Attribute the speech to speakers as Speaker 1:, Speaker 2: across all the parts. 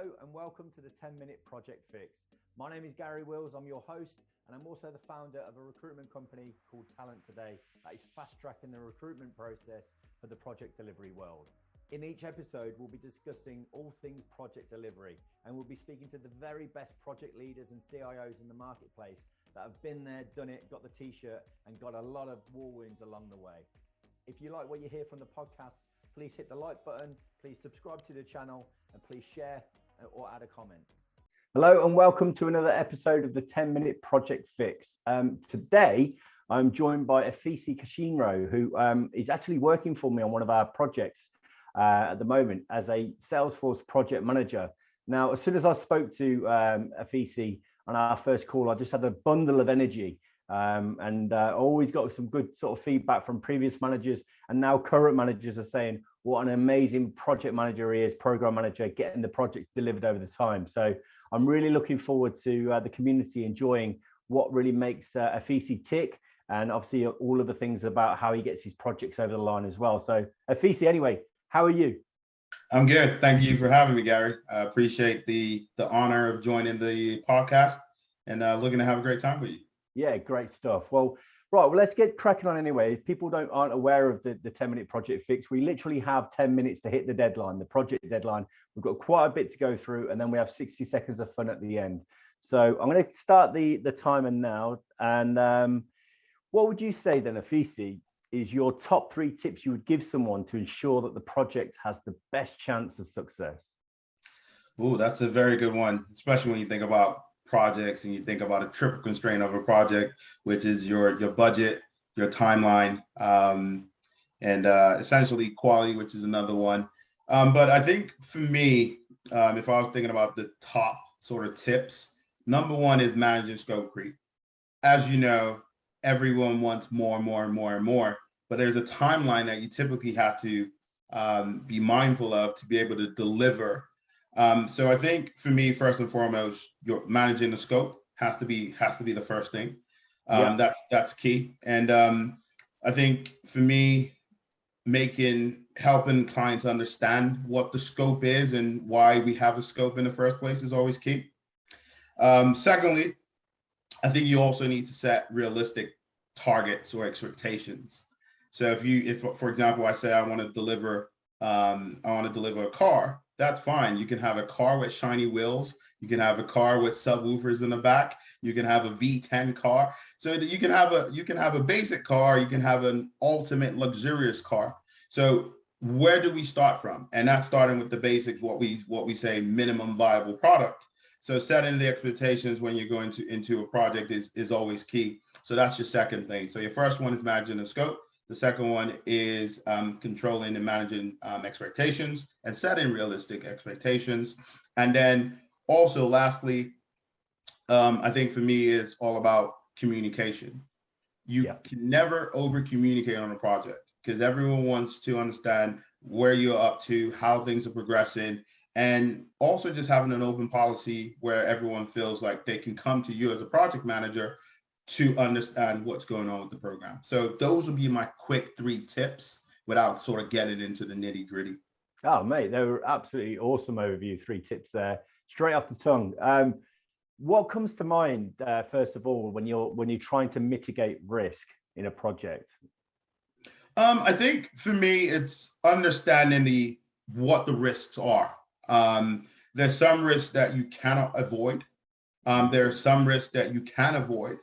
Speaker 1: Hello and welcome to the 10-Minute Project Fix. My name is Gary Wills, I'm your host, and I'm also the founder of a recruitment company called Talent Today that is fast-tracking the recruitment process for the project delivery world. In each episode, we'll be discussing all things project delivery, and we'll be speaking to the very best project leaders and CIOs in the marketplace that have been there, done it, got the t-shirt, and got a lot of war wounds along the way. If you like what you hear from the podcast, please hit the like button, please subscribe to the channel, and please share or add a comment. Hello and welcome to another episode of the 10-Minute Project Fix. Today, I'm joined by Afisi Keshinro, who is actually working for me on one of our projects at the moment as a Salesforce project manager. Now, as soon as I spoke to Afisi on our first call, I just had a bundle of energy. And always got some good sort of feedback from previous managers, and now current managers are saying what an amazing project manager he is, program manager, getting the project delivered over the time. So I'm really looking forward to the community enjoying what really makes Afisi tick, and obviously all of the things about how he gets his projects over the line as well. So Afisi, anyway, how are you?
Speaker 2: I'm good. Thank you for having me, Gary. I appreciate the honor of joining the podcast, and looking to have a great time with you.
Speaker 1: Yeah, great stuff. Well, let's get cracking on anyway. If people aren't aware of the 10-minute project fix, we literally have 10 minutes to hit the deadline, the project deadline. We've got quite a bit to go through, and then we have 60 seconds of fun at the end. So I'm going to start the timer now. And what would you say then, Afisi, is your top 3 tips you would give someone to ensure that the project has the best chance of success?
Speaker 2: Oh, that's a very good one, especially when you think about projects and you think about a triple constraint of a project, which is your budget, your timeline, and essentially quality, which is another one. But I think for me, if I was thinking about the top sort of tips, number one is managing scope creep. As you know, everyone wants more and more and more and more, but there's a timeline that you typically have to be mindful of to be able to deliver. So I think for me, first and foremost, you're managing the scope has to be the first thing. That's key. And I think for me, helping clients understand what the scope is and why we have a scope in the first place is always key. Secondly, I think you also need to set realistic targets or expectations. So if for example, I say I want to deliver a car, that's fine. You can have a car with shiny wheels. You can have a car with subwoofers in the back. You can have a V10 car. So you can have a basic car. You can have an ultimate luxurious car. So where do we start from? And that's starting with the basics, what we say minimum viable product. So setting the expectations when you're going into a project is always key. So that's your second thing. So your first one is managing the scope. The second one is controlling and managing expectations and setting realistic expectations. And then also lastly, I think for me is all about communication. You can never over communicate on a project because everyone wants to understand where you're up to, how things are progressing, and also just having an open policy where everyone feels like they can come to you as a project manager to understand what's going on with the program. So those would be my quick 3 tips without sort of getting into the nitty gritty.
Speaker 1: Oh, mate, they were absolutely awesome overview. 3 tips there, straight off the tongue. What comes to mind, first of all, when you're trying to mitigate risk in a project?
Speaker 2: I think for me, it's understanding what the risks are. There's some risks that you cannot avoid. There are some risks that you can avoid.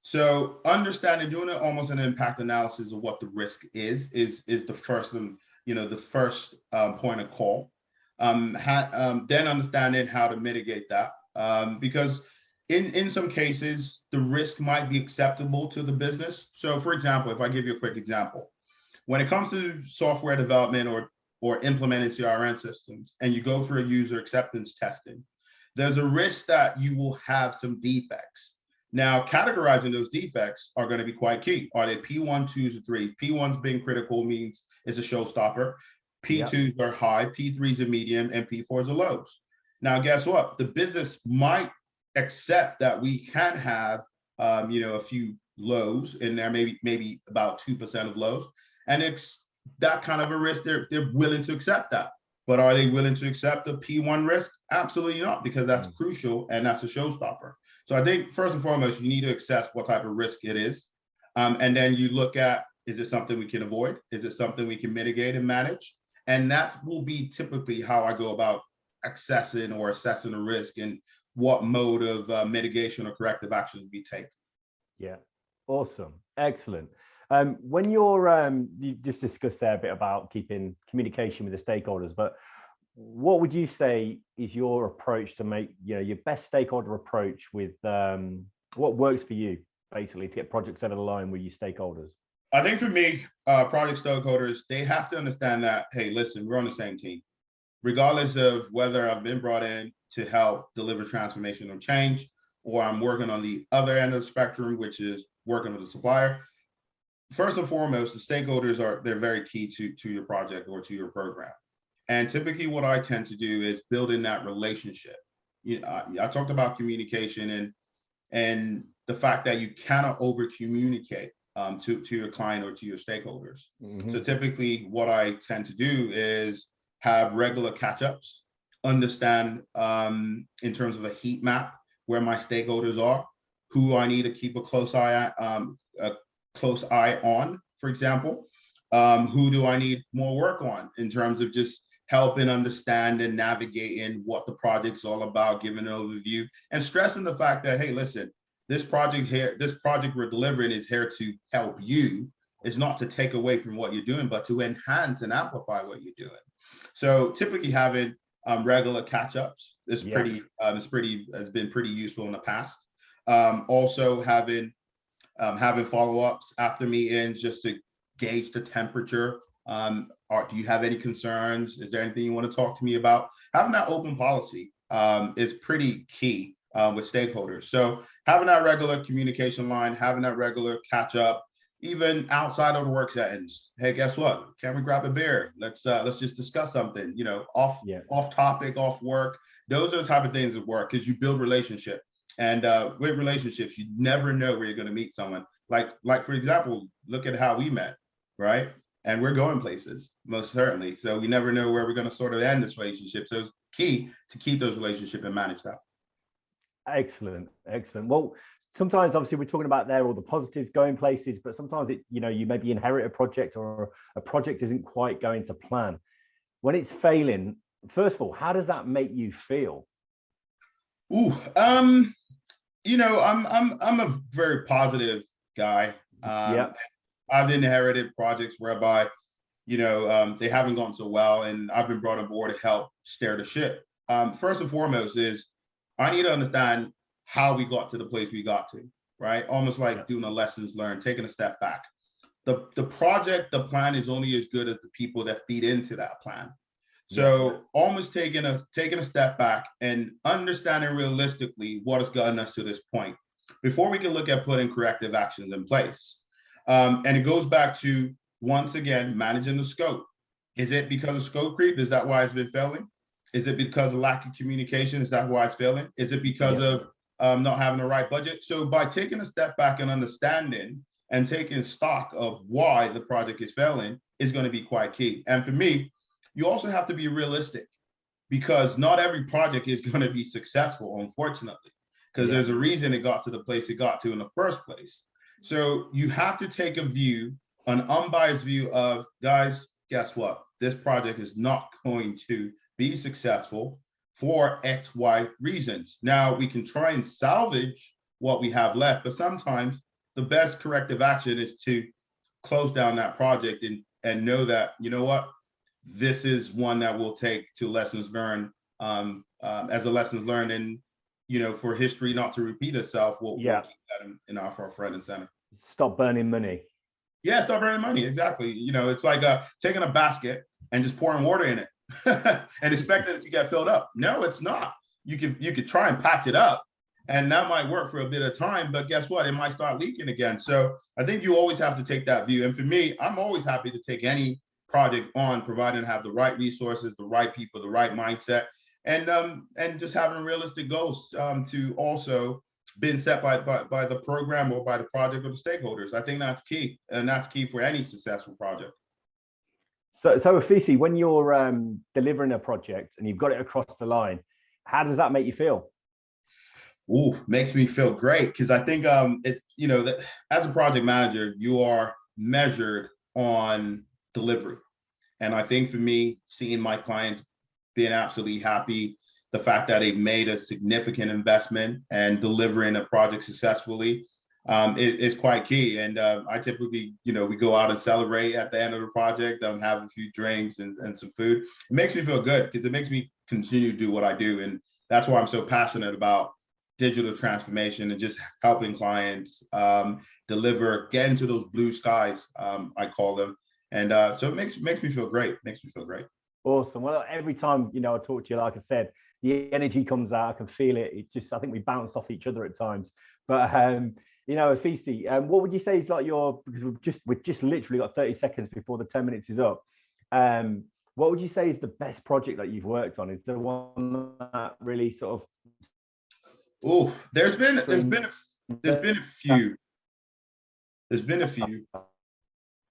Speaker 2: So understanding, doing almost an impact analysis of what the risk is the first, the first point of call. Then understanding how to mitigate that, because in some cases the risk might be acceptable to the business. So, for example, if I give you a quick example, when it comes to software development or implementing CRM systems, and you go through a user acceptance testing, there's a risk that you will have some defects. Now, categorizing those defects are going to be quite key. Are they P1, 2s, or 3s? P1s being critical means it's a showstopper. P2s are high, P3s are medium, and P4s are lows. Now, guess what? The business might accept that we can have, a few lows in there, maybe about 2% of lows, and it's that kind of a risk. They're willing to accept that. But are they willing to accept a P1 risk? Absolutely not, because that's crucial and that's a showstopper. So I think first and foremost, you need to assess what type of risk it is. And then you look at, is it something we can avoid? Is it something we can mitigate and manage? And that will be typically how I go about assessing the risk and what mode of mitigation or corrective actions we take.
Speaker 1: Yeah, awesome, excellent. When you just discussed there a bit about keeping communication with the stakeholders, but what would you say is your approach to make your best stakeholder approach with what works for you, basically, to get projects over the line with your stakeholders?
Speaker 2: I think for me, project stakeholders, they have to understand that, hey, listen, we're on the same team. Regardless of whether I've been brought in to help deliver transformational change, or I'm working on the other end of the spectrum, which is working with a supplier. First and foremost, the stakeholders they're very key to your project or to your program. And typically what I tend to do is building that relationship. I talked about communication and the fact that you cannot over communicate to your client or to your stakeholders. So typically what I tend to do is have regular catch-ups, understand in terms of a heat map where my stakeholders are, who I need to keep a close eye on, for example. Who do I need more work on in terms of just helping understand and navigating what the project's all about, giving an overview, and stressing the fact that, hey, listen, this project we're delivering is here to help you. It's not to take away from what you're doing, but to enhance and amplify what you're doing. So typically having regular catch-ups has been pretty useful in the past. Also having follow-ups after meetings just to gauge the temperature. Do you have any concerns? Is there anything you want to talk to me about? Having that open policy is pretty key with stakeholders. So having that regular communication line, having that regular catch-up, even outside of the work settings. Hey, guess what? Can we grab a beer? Let's just discuss something. Off topic, off work. Those are the type of things that work because you build relationship. And with relationships, you never know where you're going to meet someone. Like for example, look at how we met, right? And we're going places, most certainly. So we never know where we're going to sort of end this relationship. So it's key to keep those relationships and manage that.
Speaker 1: Excellent. Well, sometimes obviously we're talking about there all the positives, going places, but sometimes you maybe inherit a project or a project isn't quite going to plan. When it's failing, first of all, how does that make you feel?
Speaker 2: I'm a very positive guy. I've inherited projects whereby, they haven't gone so well, and I've been brought on board to help steer the ship. First and foremost is I need to understand how we got to the place we got to, right? Almost like doing a lessons learned, taking a step back. The plan is only as good as the people that feed into that plan. So almost taking a step back and understanding realistically what has gotten us to this point before we can look at putting corrective actions in place. And it goes back to, once again, managing the scope. Is it because of scope creep? Is that why it's been failing? Is it because of lack of communication? Is that why it's failing? Is it because of not having the right budget? So by taking a step back and understanding and taking stock of why the project is failing is going to be quite key. And for me, you also have to be realistic, because not every project is going to be successful, unfortunately, because there's a reason it got to the place it got to in the first place. So you have to take a view, an unbiased view of, guys, guess what? This project is not going to be successful for X, Y reasons. Now we can try and salvage what we have left, but sometimes the best corrective action is to close down that project and know that, you know what, this is one that we'll take to lessons learned as a lessons learned, and for history not to repeat itself, we'll keep that in our front and center.
Speaker 1: Stop burning money.
Speaker 2: Yeah, stop burning money. Exactly. It's like taking a basket and just pouring water in it and expecting it to get filled up. No, it's not. You could try and patch it up, and that might work for a bit of time, but guess what? It might start leaking again. So I think you always have to take that view. And for me, I'm always happy to take any project on, providing I have the right resources, the right people, the right mindset, and just having realistic goals to also being set by the program or by the project or the stakeholders. I think that's key, and that's key for any successful project.
Speaker 1: So Afisi, when you're delivering a project and you've got it across the line, how does that make you feel?
Speaker 2: Ooh, makes me feel great because I think it's that as a project manager, you are measured on delivery. And I think for me, seeing my clients being absolutely happy, the fact that they made a significant investment and delivering a project successfully is quite key. And I typically, we go out and celebrate at the end of the project, have a few drinks and some food. It makes me feel good because it makes me continue to do what I do. And that's why I'm so passionate about digital transformation and just helping clients deliver, get into those blue skies, I call them. And so it makes me feel great. Makes me feel great.
Speaker 1: Awesome. Well, every time, I talk to you, like I said, the energy comes out. I can feel it. It's just, I think we bounce off each other at times. But, Afisi, what would you say is like because we've just literally got 30 seconds before the 10 minutes is up. What would you say is the best project that you've worked on? Is there one that really sort of...
Speaker 2: Oh, there's been a few. There's been a few.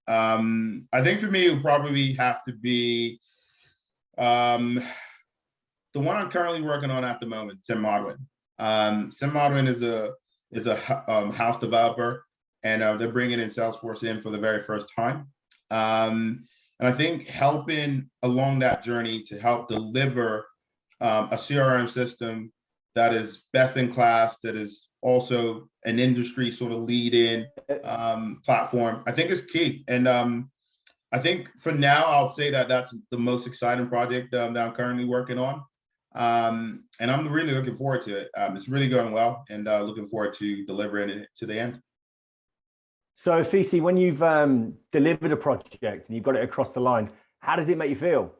Speaker 2: I think for me, it would probably have to be the one I'm currently working on at the moment, Sim Modwin. Sim Modwin is a house developer, and they're bringing in Salesforce in for the very first time. And I think helping along that journey to help deliver a CRM system that is best in class, that is also an industry sort of lead-in platform, I think is key. And I think for now, I'll say that that's the most exciting project that I'm currently working on. And I'm really looking forward to it. It's really going well, and looking forward to delivering it to the end.
Speaker 1: So Afisi, when you've delivered a project and you've got it across the line, how does it make you feel?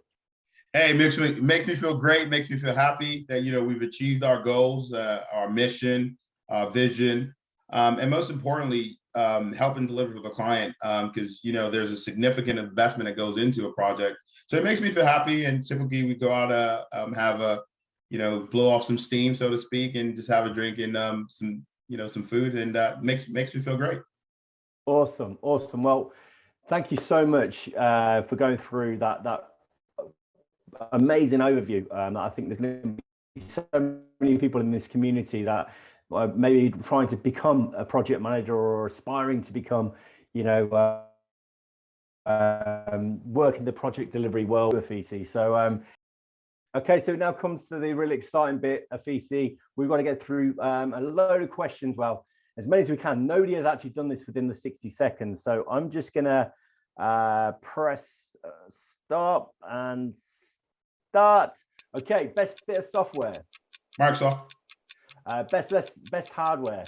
Speaker 2: Hey, it makes me feel great, makes me feel happy that, we've achieved our goals, our mission, our vision, and most importantly, helping deliver for the client, because, there's a significant investment that goes into a project. So it makes me feel happy, and typically we go out, have a, blow off some steam, so to speak, and just have a drink and some food, and makes me feel great.
Speaker 1: Awesome. Well, thank you so much for going through that amazing overview. I think there's going to be so many people in this community that maybe trying to become a project manager or aspiring to become, work in the project delivery world, Afisi. So, okay, so now comes to the really exciting bit, Afisi. We've got to get through a load of questions. Well, as many as we can. Nobody has actually done this within the 60 seconds. So I'm just going to press stop and start. Okay, best bit of software.
Speaker 2: Microsoft.
Speaker 1: Best hardware.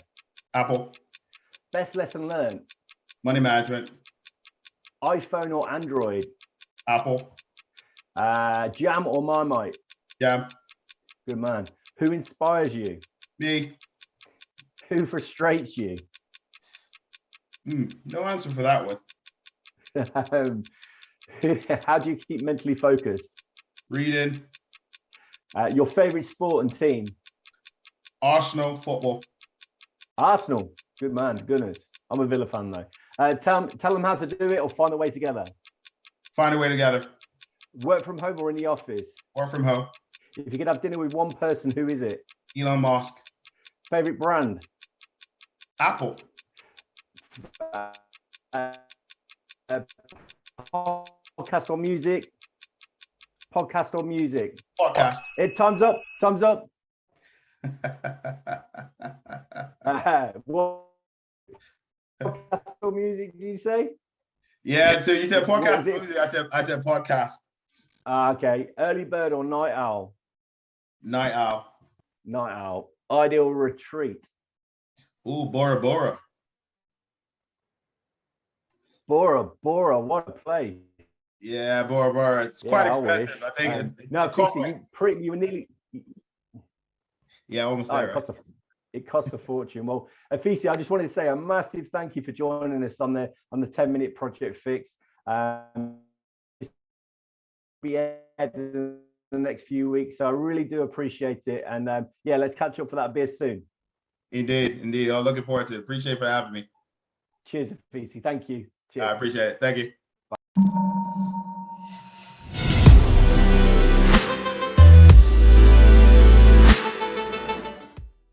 Speaker 2: Apple.
Speaker 1: Best lesson learned.
Speaker 2: Money management.
Speaker 1: iPhone or Android.
Speaker 2: Apple.
Speaker 1: Jam or Marmite.
Speaker 2: Jam.
Speaker 1: Good man. Who inspires you?
Speaker 2: Me.
Speaker 1: Who frustrates you?
Speaker 2: No answer for that one.
Speaker 1: How do you keep mentally focused?
Speaker 2: Reading.
Speaker 1: Your favorite sport and team?
Speaker 2: Arsenal football.
Speaker 1: Arsenal. Good man. Goodness. I'm a Villa fan though. Tell them how to do it or find a way together.
Speaker 2: Find a way together.
Speaker 1: Work from home or in the office?
Speaker 2: Work from home.
Speaker 1: If you could have dinner with one person, who is it?
Speaker 2: Elon Musk.
Speaker 1: Favorite brand?
Speaker 2: Apple.
Speaker 1: Podcast or music? Podcast or music?
Speaker 2: Podcast.
Speaker 1: Time's up. Time's up. What podcast or music did you say?
Speaker 2: Yeah, so you said podcast music. I said podcast.
Speaker 1: Okay. Early bird or night owl?
Speaker 2: Night owl.
Speaker 1: Night owl. Ideal retreat?
Speaker 2: Ooh, Bora Bora.
Speaker 1: Bora Bora, what a place.
Speaker 2: Yeah, Bora Bora. It's quite expensive. I think.
Speaker 1: No, you were nearly.
Speaker 2: Yeah, almost there.
Speaker 1: It costs a fortune. Well, Afisi, I just wanted to say a massive thank you for joining us on the 10-minute project fix. Be in the next few weeks, so I really do appreciate it. And yeah, let's catch up for that beer soon.
Speaker 2: Indeed. I'm looking forward to it. Appreciate for having me.
Speaker 1: Cheers, Afisi. Thank you. Cheers.
Speaker 2: I appreciate it. Thank you. Bye.